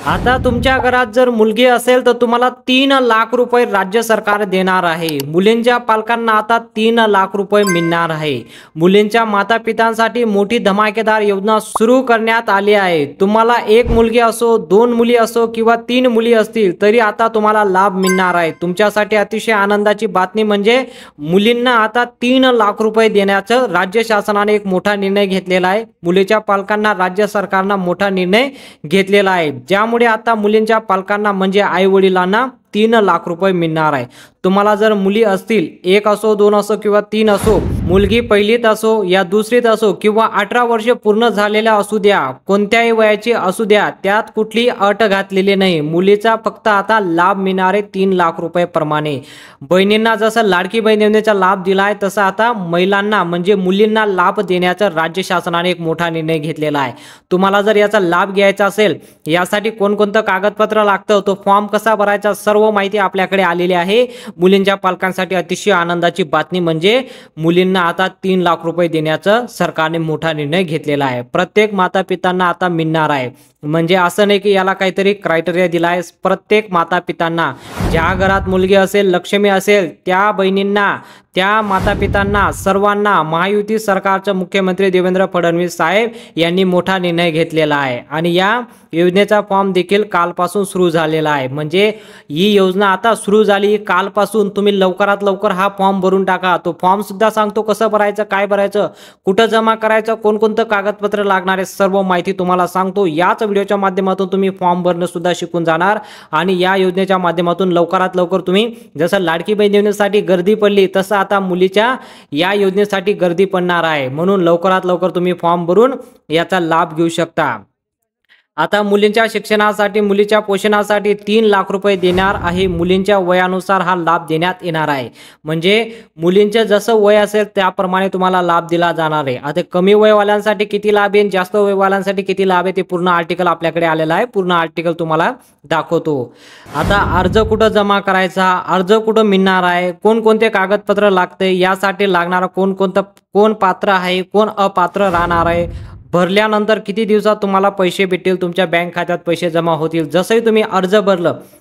आता तुमच्या घरात जर मुलगी असेल तर तुम्हाला 3 लाख रुपये राज्य सरकार देणार आहे। मुलींच्या पालकांना आता 3 लाख रुपये मिळणार आहे। मुलींच्या माता पितांसाठी मोठी धमाकेदार योजना सुरू करण्यात आली आहे। तुम्हाला एक मुलगी असो, 2 मुली असो किंवा 3 मुली असतील तरी आता तुम्हाला लाभ मिळणार आहे। तुमच्यासाठी अतिशय आनंदाची बातमी म्हणजे मुलींना आता 3 लाख रुपये देण्याचं राज्य शासनाने एक मोठा निर्णय घेतलेला आहे। मुलीच्या पालकांना राज्य सरकारने मोठा निर्णय घेतलेला आहे, ज्यामुळे आता मुलींच्या पालकांना म्हणजे आई वडिलांना 3 लाख रुपये मिळणार आहे। तुम्हाला जर मुली असतील, 1 असो, 2 असो किंवा 3 असो, मुलगी पहिलीत असो या दुसरीत असो किंवा 18 वर्षे पूर्ण झालेल्या असू द्या, कोणत्याही वयाची असू द्या, त्यात कुठली अट घातलेली नाही। मुलीचा फक्त आता लाभ मिळणार आहे 3 लाख रुपये प्रमाणे। बहिणींना जसं लाडकी बहीण योजनेचा लाभ दिलाय तसं आता महिलांना म्हणजे मुलींना लाभ देण्याचा राज्य शासनाने एक मोठा निर्णय घेतलेला आहे। तुम्हाला जर याचा लाभ घ्यायचा असेल, यासाठी कोणकोणतं कागदपत्र लागतं, तो फॉर्म कसा भरायचा, सर्व माहिती आपल्याकडे आलेली आहे। मुलींच्या पालकांसाठी अतिशय आनंदाची बातमी म्हणजे मुलींना आता 3 लाख रुपये देण्याचा सरकारने मोठा निर्णय घेतलेला आहे। प्रत्येक माता पितांना आता मिळणार आहे, म्हणजे असं नाही की याला काहीतरी क्रायटेरिया दिलाय। प्रत्येक माता पितांना, ज्या घरात मुलगी असेल, लक्ष्मी असेल, त्या बहिणींना, त्या माता पितांना सर्वांना महायुती सरकारचे मुख्यमंत्री देवेंद्र फडणवीस साहेब यांनी मोठा निर्णय घेतलेला आहे आणि या योजनेचा फॉर्म देखील कालपासून सुरू झालेला आहे। म्हणजे ही योजना आता सुरू झाली कालपासून। तुम्ही लवकरात लवकर हा फॉर्म भरून टाका। तो फॉर्म सुद्धा सांगतो कसं भरायचं, काय भरायचं, कुठं जमा करायचं, कोणकोणतं कागदपत्र लागणार आहे, सर्व माहिती तुम्हाला सांगतो। याच व्हिडिओच्या माध्यमातून तुम्ही फॉर्म भरणं सुद्धा शिकून जाणार आणि या योजनेच्या माध्यमातून लवकरात लवकर तुम्ही, जसं लाडकी बहीण योजनेसाठी गर्दी पडली तसं आता मुलीच्या या योजनेसाठी गर्दी पडणार आहे। म्हणून लवकरात लवकर तुम्ही फॉर्म भरून याचा लाभ घेऊ शकता। आता मुलींच्या शिक्षणासाठी, मुलीच्या पोषणासाठी 3 लाख रुपये देणार आहे। मुलींच्या वयानुसार हा लाभ देण्यात येणार आहे। म्हणजे मुलींचे जसं वय असेल त्याप्रमाणे तुम्हाला लाभ दिला जाणार आहे। आता कमी वयवाल्यांसाठी किती लाभ आहे, जास्त वयवाल्यांसाठी किती लाभ आहे, ते पूर्ण आर्टिकल आपल्याकडे आलेला आहे। पूर्ण आर्टिकल तुम्हाला दाखवतो। आता अर्ज कुठं जमा करायचा, अर्ज कुठं मिळणार आहे, कोणकोणते कागदपत्र लागते, यासाठी लागणारा कोण पात्र आहे, कोण अपात्र राहणार आहे, भरल्यानंतर किती दिवसात तुम्हाला पैसे भेटतील, तुमच्या बँक खात्यात पैसे जमा होतील, जसंही तुम्ही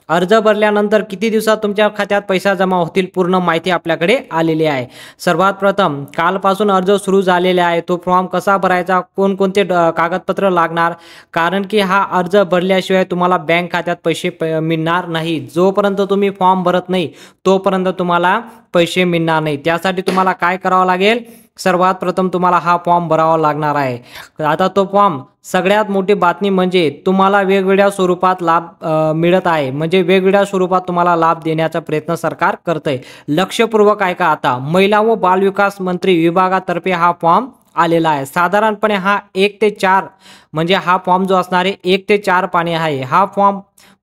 अर्ज भरल्यानंतर किती दिवसात तुमच्या खात्यात पैसा जमा होतील, पूर्ण माहिती आपल्याकडे आलेली आहे। सर्वात प्रथम कालपासून अर्ज सुरू झालेले आहे। तो फॉर्म कसा भरायचा, कोणकोणते कागदपत्र लागणार, कारण की हा अर्ज भरल्याशिवाय तुम्हाला बँक खात्यात पैसे मिळणार नाही। जोपर्यंत तुम्ही फॉर्म भरत नाही तोपर्यंत तुम्हाला पैसे मिळणार नाही। त्यासाठी तुम्हाला काय करावं लागेल, सर्वात प्रथम तुम्हाला हा फॉर्म भरावा लागणार आहे। आता तो फॉर्म, सगळ्यात मोठी बातमी म्हणजे तुम्हाला वेगवेगळ्या स्वरूपात लाभ मिळत आहे। म्हणजे वेगवेगळ्या स्वरूपात तुम्हाला लाभ देण्याचा प्रयत्न सरकार करतंय। लक्षपूर्वक ऐका। आता महिला व बालविकास मंत्री विभागातर्फे हा फॉर्म आलेला आहे। साधारणपणे हा 1 ते 4 म्हणजे हा फॉर्म जो असणार आहे 1 ते 4 पाने आहे। हा फॉर्म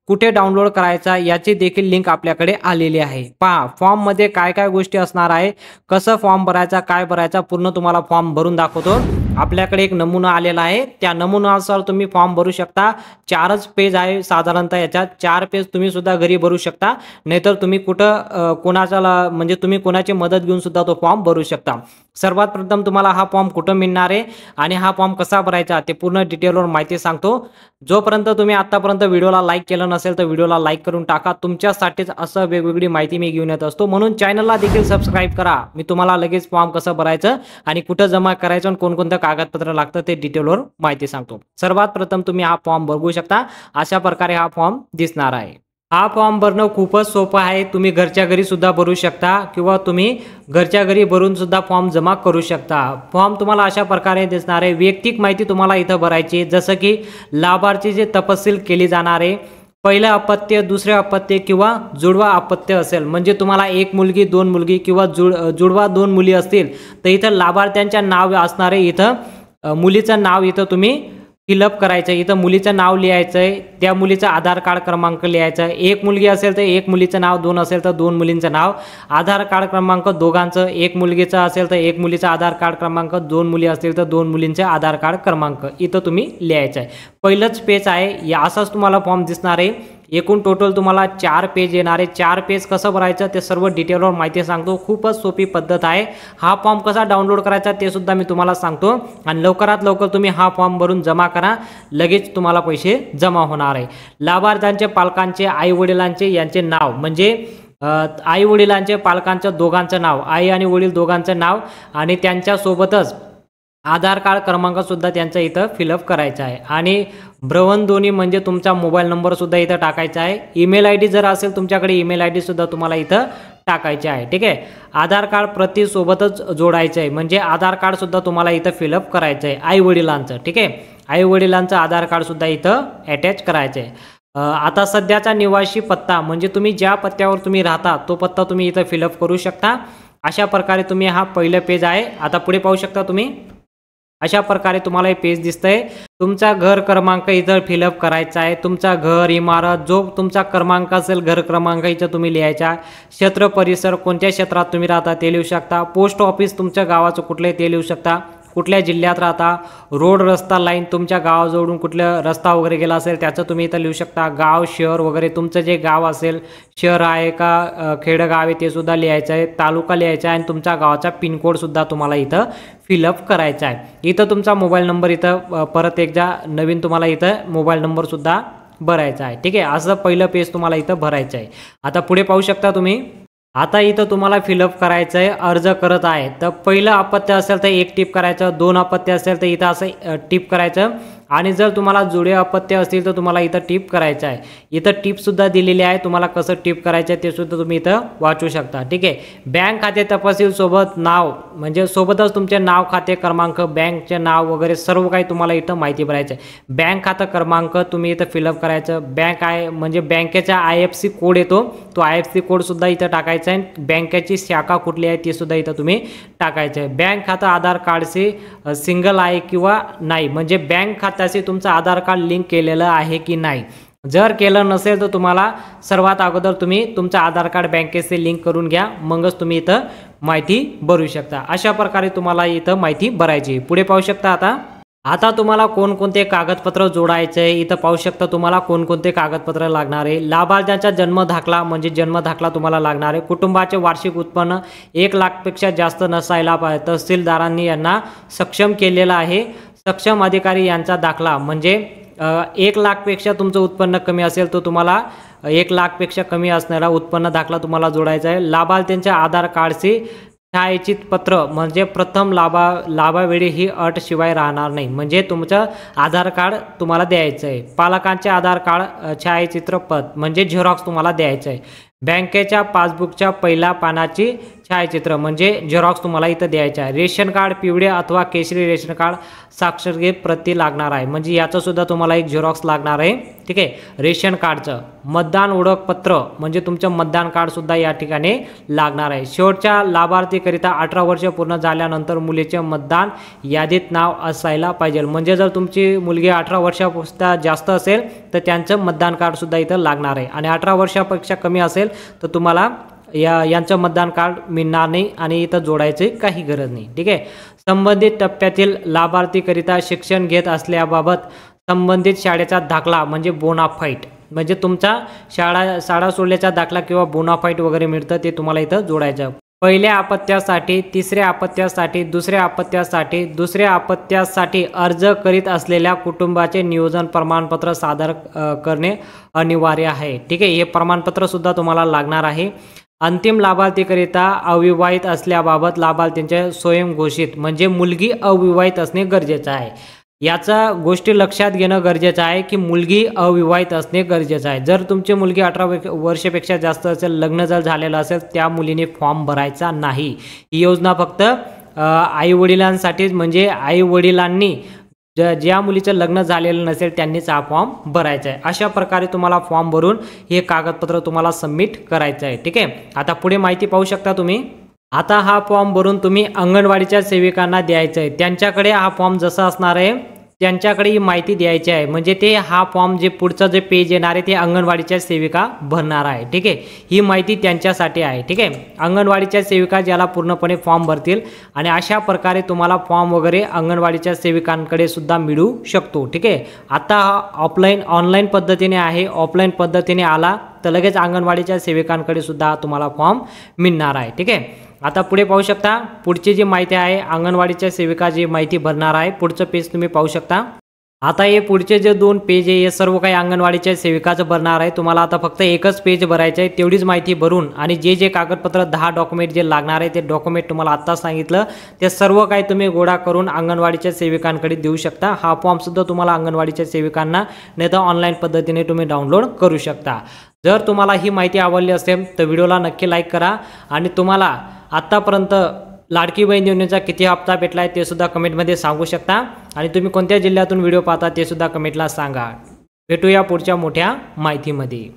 कुठे डाउनलोड करायचा याची देखील लिंक आपल्याकडे आलेली आहे। पहा फॉर्म मध्ये काय काय गोष्टी असणार आहे, कसं फॉर्म भरायचा, काय भरायचा, पूर्ण तुम्हाला फॉर्म भरून दाखवतो। आपल्याकडे एक नमुना आलेला आहे, त्या नमुन्यानुसार तुम्ही फॉर्म भरू शकता। 4च पेज आहे साधारणतः, याच्यात 4 पेज तुम्ही सुद्धा घरी भरू शकता, नाहीतर तुम्ही कुठं कोणाचा म्हणजे तुम्ही कोणाची मदत घेऊन सुद्धा तो फॉर्म भरू शकता। सर्वात प्रथम तुम्हाला हा फॉर्म कुठं मिळणार आहे आणि हा फॉर्म कसा भरायचा ते पूर्ण डिटेलवर माहिती सांगतो। जोपर्यंत तुम्ही आतापर्यंत व्हिडिओला लाईक केलं नसेल तर व्हिडिओला लाईक करून टाका। तुमच्यासाठीच असं वेगवेगळी माहिती मी घेऊन येत असतो, म्हणून चॅनलला देखील सबस्क्राईब करा। मी तुम्हाला लगेच फॉर्म कसं भरायचं आणि कुठं जमा करायचं आणि कोणकोणतं कागदपत्र लागतं ते डिटेलवर माहिती सांगतो। सर्वात प्रथम तुम्ही हा फॉर्म भरू शकता। अशा प्रकारे हा फॉर्म दिसणार आहे। हा फॉर्म भरणं खूपच सोपं आहे। तुम्ही घरच्या घरी सुद्धा भरू शकता किंवा तुम्ही घरच्या घरी भरून सुद्धा फॉर्म जमा करू शकता। फॉर्म तुम्हाला अशा प्रकारे दिसणार आहे। वैयक्तिक माहिती तुम्हाला इथं भरायची, जसं की लाभार्थीचे तपशील केली जाणार आहे। पहिलं अपत्य, दुसरे अपत्य किंवा जुडवा अपत्य असेल, म्हणजे तुम्हाला 1 मुलगी, 2 मुलगी किंवा जुडवा 2 मुली असतील तर इथं लाभार्थ्यांच्या नाव असणार आहे। इथं मुलीचं नाव इथं तुम्ही फिलअप करायचं, इथं मुलीचं नाव लिहायचं आहे, त्या मुलीचा आधार कार्ड क्रमांक लिहायचा आहे। 1 मुलगी असेल तर 1 मुलीचं नाव, 2 असेल तर 2 मुलींचं नाव, आधार कार्ड क्रमांक दोघांचं, 1 मुलगीचं असेल तर 1 मुलीचा आधार कार्ड क्रमांक, 2 मुली असतील तर 2 मुलींचे आधार कार्ड क्रमांक इथं तुम्ही लिहायचं आहे। पहिलंच पेज आहे, या असाच तुम्हाला फॉर्म दिसणार आहे। एकूण टोटल तुम्हाला 4 पेज येणार आहे। 4 पेज कसं भरायचं ते सर्व डिटेलवर माहिती सांगतो। खूपच सोपी पद्धत आहे। हा फॉर्म कसा डाउनलोड करायचा ते सुद्धा मी तुम्हाला सांगतो आणि लवकरात लवकर तुम्ही हा फॉर्म भरून जमा करा, लगेच तुम्हाला पैसे जमा होणार आहे। लाभार्थ्यांचे पालकांचे आई वडिलांचे यांचे नाव म्हणजे आई वडिलांचे पालकांच्या दोघांचं नाव, आई आणि वडील दोघांचं नाव आणि त्यांच्यासोबतच आधार कार्ड क्रमांक सुद्धा त्यांचा इथं फिलअप करायचा आहे आणि भ्रमणध्वनी म्हणजे तुमचा मोबाईल नंबर सुद्धा इथं टाकायचा आहे। ईमेल आयडी जर असेल तुमच्याकडे ईमेल आयडी सुद्धा तुम्हाला इथं टाकायचे आहे। ठीक आहे, आधार कार्ड प्रति सोबतच जोडायचं आहे म्हणजे आधार कार्ड सुद्धा तुम्हाला इथं फिलअप करायचं आहे आई वडिलांचं। ठीक आहे, आई वडिलांचं आधार कार्ड सुद्धा इथं अटॅच करायचं आहे। आता सध्याचा निवासी पत्ता म्हणजे तुम्ही ज्या पत्त्यावर तुम्ही राहता तो पत्ता तुम्ही इथं फिलअप करू शकता। अशा प्रकारे तुम्ही हा पहिलं पेज आहे। आता पुढे पाहू शकता तुम्ही, अशा प्रकारे तुम्हाला हे पेज दिसतंय। तुमचा घर क्रमांक इथं फिलअप करायचा आहे। तुमचा घर, इमारत, जो तुमचा क्रमांक असेल घर क्रमांक इथं तुम्ही लिहायचा। क्षेत्र, परिसर, कोणत्या क्षेत्रात तुम्ही राहता ते लिहू शकता। पोस्ट ऑफिस तुमच्या गावाचं कुठले ते लिहू शकता। कुठल्या जिल्ह्यात राहता, रोड, रस्ता, लाईन तुमच्या गावाजवळून कुठला रस्ता वगैरे गेला असेल त्याचं तुम्ही इथं लिहू शकता। गाव, शहर वगैरे तुमचं जे गाव असेल, शहर आहे का खेडगाव आहे ते सुद्धा लिहायचं आहे। तालुका लिहायचा आहे आणि तुमच्या गावाचा पिनकोड सुद्धा तुम्हाला इथं फिलअप करायचा आहे। इथं तुमचा मोबाईल नंबर इथं परत एकदा नवीन तुम्हाला इथं मोबाईल नंबर सुद्धा भरायचा आहे। ठीक आहे, असं पहिलं पेज तुम्हाला इथं भरायचं आहे। आता पुढे पाहू शकता तुम्ही, आता इथं तुम्हाला फिलअप करायचं आहे अर्ज करत आहे तर पहिलं अपत्य असेल तर एक टिप करायचं, 2 अपत्य असेल तर इथं असं टिप करायचं आणि जर तुम्हाला जुळे अपत्य असतील तर तुम्हाला इथं टिप करायचं आहे। इथं टिप सुद्धा दिलेली आहे, तुम्हाला कसं टिप करायचं आहे ते सुद्धा तुम्ही इथं वाचू शकता। ठीक आहे, बँक खाते तपशील सोबत नाव म्हणजे सोबतच तुमचे नाव, खाते क्रमांक, बँकचे नाव वगैरे सर्व काही तुम्हाला इथं माहिती भरायचं आहे। बँक खातं क्रमांक तुम्ही इथं फिलअप करायचं। बँक आहे म्हणजे बँकेचा IFSC कोड येतो, तो IFSC कोड सुद्धा इथं टाकायचा आहे। बँकेची शाखा कुठली आहे ती सुद्धा इथं तुम्ही टाकायचं आहे। बँक खातं आधार कार्डशी सिंगल आहे किंवा नाही म्हणजे बँक खात्याशी तुमचं आधार कार्ड लिंक केलेलं आहे की नाही। जर केलं नसेल तर तुम्हाला सर्वात अगोदर तुम्ही तुमचं आधार कार्ड बँकेशी लिंक करून घ्या, मगच तुम्ही इथं माहिती भरू शकता। अशा प्रकारे तुम्हाला इथं माहिती भरायची। पुढे पाहू शकता आता तुम्हाला कोणकोणते कागदपत्र जोडायचे आहे इथं पाहू शकता। तुम्हाला कोणकोणते कागदपत्र लागणार आहे। लाभार्थ्यांचा जन्म दाखला म्हणजे जन्म दाखला तुम्हाला लागणार आहे। कुटुंबाचे वार्षिक उत्पन्न 1 लाखपेक्षा जास्त नसायला पाहिजे। तहसीलदारांनी यांना सक्षम केलेला आहे। सक्षम अधिकारी यांचा दाखला म्हणजे 1 लाखपेक्षा तुमचं उत्पन्न कमी असेल तर तुम्हाला 1 लाखपेक्षा कमी असणारा उत्पन्न दाखला तुम्हाला जोडायचा आहे। लाभार्थ्यांच्या आधार कार्डशी छायाचित पत्र म्हणजे प्रथम लाभावेळी ही अट शिवाय राहणार नाही म्हणजे तुमचं आधार कार्ड तुम्हाला द्यायचं आहे। पालकांचे आधार कार्ड छायाचित्र पत्र म्हणजे झेरॉक्स तुम्हाला द्यायचं आहे। बँकेच्या पासबुकच्या पहिल्या पानाची छायाचित्र म्हणजे झेरॉक्स तुम्हाला इथं द्यायचं आहे। रेशन कार्ड पिवळे अथवा केशरी रेशन कार्ड साक्षरकृत प्रती लागणार आहे म्हणजे याचं सुद्धा तुम्हाला एक झेरॉक्स लागणार आहे। ठीक आहे, रेशन कार्डचं मतदान ओळखपत्र म्हणजे तुमचं मतदान कार्ड सुद्धा या ठिकाणी लागणार आहे। शेवटच्या लाभार्थीकरिता 18 वर्ष पूर्ण झाल्यानंतर मुलीचे मतदान यादीत नाव असायला पाहिजे म्हणजे जर तुमची मुलगी 18 वर्षापेक्षा जास्त असेल तर त्यांचं मतदान कार्ड सुद्धा इथं लागणार आहे आणि 18 वर्षापेक्षा कमी असेल तर तुम्हाला यांचं मतदान कार्ड मिळणार नाही आणि इथं जोडायची काही गरज नाही। ठीक आहे, संबंधित टप्प्यातील लाभार्थीकरिता शिक्षण घेत असल्याबाबत संबंधित शाळेचा दाखला म्हणजे बोनाफाईट म्हणजे तुमचा शाळा सोडल्याचा दाखला किंवा बोनाफाईट वगैरे मिळतं ते तुम्हाला इथं जोडायचं। पहिल्या अपत्यासाठी, तिसऱ्या अपत्यासाठी, दुसऱ्या अपत्यासाठी अर्ज करीत असलेल्या कुटुंबाचे नियोजन प्रमाणपत्र सादर करणे अनिवार्य आहे। ठीक आहे, हे प्रमाणपत्र सुद्धा तुम्हाला लागणार आहे। अंतिम लाभार्थीकरिता अविवाहित असल्याबाबत लाभार्थींचे स्वयंघोषित म्हणजे मुलगी अविवाहित असणे गरजेचं आहे। याचा गोष्टी लक्षात घेणं गरजेचं आहे की मुलगी अविवाहित असणे गरजेचं आहे। जर तुमची मुलगी 18 वर्षापेक्षा जास्त असेल, लग्न जर झालेलं असेल त्या मुलीने फॉर्म भरायचा नाही। ही योजना फक्त आई वडिलांसाठीच म्हणजे आई वडिलांनी ज्या मुलीचं लग्न झालेलं नसेल त्यांनीच हा फॉर्म भरायचा आहे। अशा प्रकारे तुम्हाला फॉर्म भरून हे कागदपत्र तुम्हाला सबमिट करायचं आहे। ठीक आहे, आता पुढे माहिती पाहू शकता तुम्ही। आता हा फॉर्म भरून तुम्ही अंगणवाडीच्या सेविकांना द्यायचा आहे। त्यांच्याकडे हा फॉर्म जसा असणार आहे त्यांच्याकडे ही माहिती द्यायची आहे. म्हणजे ते हा फॉर्म जे पुढचं जे पेज येणार आहे ते अंगणवाडीच्या सेविका भरणार आहे. ठीक आहे, ही माहिती त्यांच्यासाठी आहे. ठीक आहे, अंगणवाडीच्या सेविका ज्याला पूर्णपणे फॉर्म भरतील आणि अशा प्रकारे तुम्हाला फॉर्म वगैरे अंगणवाडीच्या सेविकांकडे सुद्धा मिळू शकतो. ठीक आहे, आता हा ऑनलाईन पद्धतीने आहे. ऑफलाईन पद्धतीने आला तर लगेच अंगणवाडीच्या सेविकांकडे सुद्धा तुम्हाला फॉर्म मिळणार आहे. ठीक आहे, आता पुढे पाहू शकता पुढची जी माहिती आहे अंगणवाडीच्या सेविका जी माहिती भरणार आहे पुढचं पेज तुम्ही पाहू शकता. आता हे पुढचे जे 2 पेज आहे हे सर्व काही अंगणवाडीच्या सेविकाचं भरणार आहे. तुम्हाला आता फक्त एकच पेज भरायचं आहे. तेवढीच माहिती भरून आणि जे जे कागदपत्र 10 डॉक्युमेंट जे लागणार आहे ते डॉक्युमेंट तुम्हाला आत्ता सांगितलं ते सर्व काही तुम्ही गोळा करून अंगणवाडीच्या सेविकांकडे देऊ शकता. हा फॉर्म सुद्धा तुम्हाला अंगणवाडीच्या सेविकांना नाही तर ऑनलाईन पद्धतीने तुम्ही डाउनलोड करू शकता. जर तुम्हाला ही माहिती आवडली असेल तर व्हिडिओला नक्की लाईक करा आणि तुम्हाला आत्तापर्यंत लाडकी बहीण योजनेचा किती हप्ता भेटला आहे ते सुद्धा कमेंटमध्ये सांगू शकता आणि तुम्ही कोणत्या जिल्ह्यातून व्हिडिओ पाहता ते सुद्धा कमेंटला सांगा. भेटूया पुढच्या मोठ्या माहितीमध्ये.